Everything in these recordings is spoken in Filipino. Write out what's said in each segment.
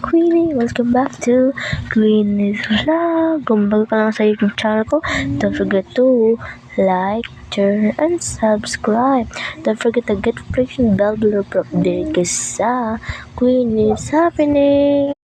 Queenie, welcome back to Queenie's Vlog. Kung bago ka lang sa YouTube channel ko, don't forget to like, share, and subscribe. Don't forget to get notification bell below for update ka sa Queenie's Happening.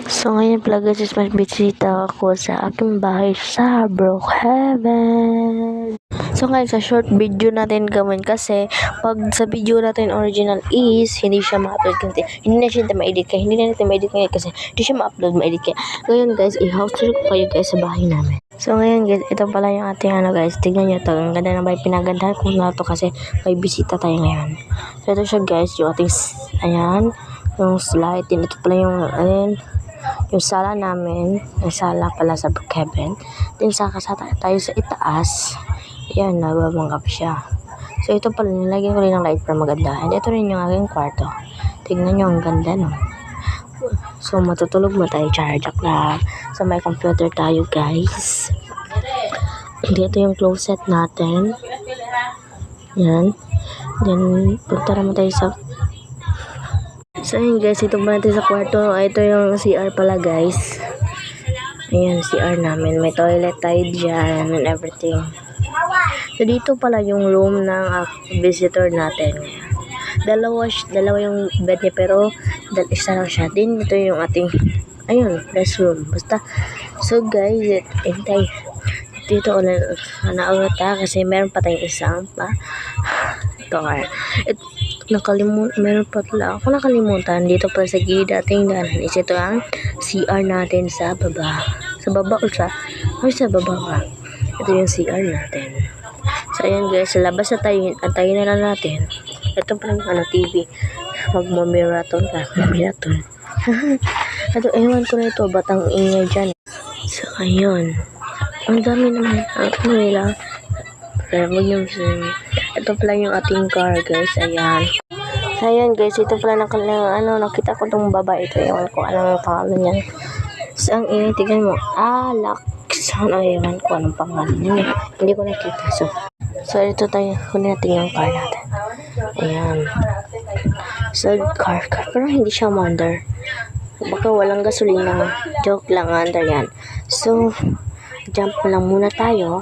So ngayon pala guys, mas bisita ako sa aking bahay sa Brookhaven. So ngayon sa short video natin gawin kasi pag sa video natin original is hindi siya ma-upload kasi hindi na siya ma-edit kaya hindi na natin ma-edit ngayon kasi hindi siya ma-upload ma-edit kaya ngayon guys i-house tour ko kayo guys sa bahay namin. So ngayon guys, ito pala yung ating guys, tignan nyo to, ang ganda na ba pinagandahan ko na to kasi may bisita tayo ngayon. So ito siya guys, yung ating ayan, yung slide, ito pala yung yung sala namin, yung sala pala sa Brookhaven. Then saka tayo sa itaas, ayan, nababanggap siya. So ito pala, nilagyan ko rin ng light para maganda. And ito rin yung aking kwarto. Tignan nyo, ang ganda no. So matutulog mo tayo, charge lang. So may computer tayo guys. Dito yung closet natin. Yan. Then punta naman tayo sa so yun guys, ito pa natin sa kwarto. Ito yung CR pala guys. Ayan, CR namin. May toilet tayo dyan and everything. So dito pala yung room ng visitor natin. Dalawa yung bed niya pero isa lang siya. Din ito yung ating ayun, restroom. Basta. So guys, dito ulit naulat kasi meron pa tayong isang pa. Ito meron pa pala ako nakalimutan dito pa sa gilid ating danan is ito ang CR natin sa baba o sa baba ka. Ito yung CR natin. So ayan guys, sa labas na tayo, antayin na lang natin. Ito pa yung TV, magmamiraton ka, marathon. Ito, ewan ko na ito, batang ingay dyan. So ayun, ang dami naman nila. Ito pala yung ating car guys, ayan. So ayan guys, ito pala nakita ko tong babae ito, ewan ko anong pangalan niya. So ang ingay, tignan mo, Alex, ewan ko anong pangalan niya, hindi ko nakita. So ito tayo, kunin natin yung car natin. Ayan. So car, pero hindi siya under. Baka walang gasolina, joke lang, under yan. So jump lang muna tayo.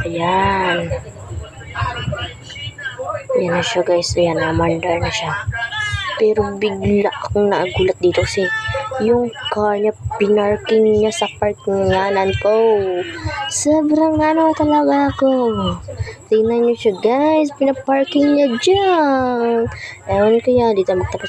Ayan. Ayan na siya guys. Ayan, namandar na siya. Pero bigla akong nagulat dito kasi yung car niya, pinarking niya sa parkinganan ko. Sobrang talaga ako. Tingnan niyo siya guys, pinaparking niya dyan. Ewan kaya, dito magtapos.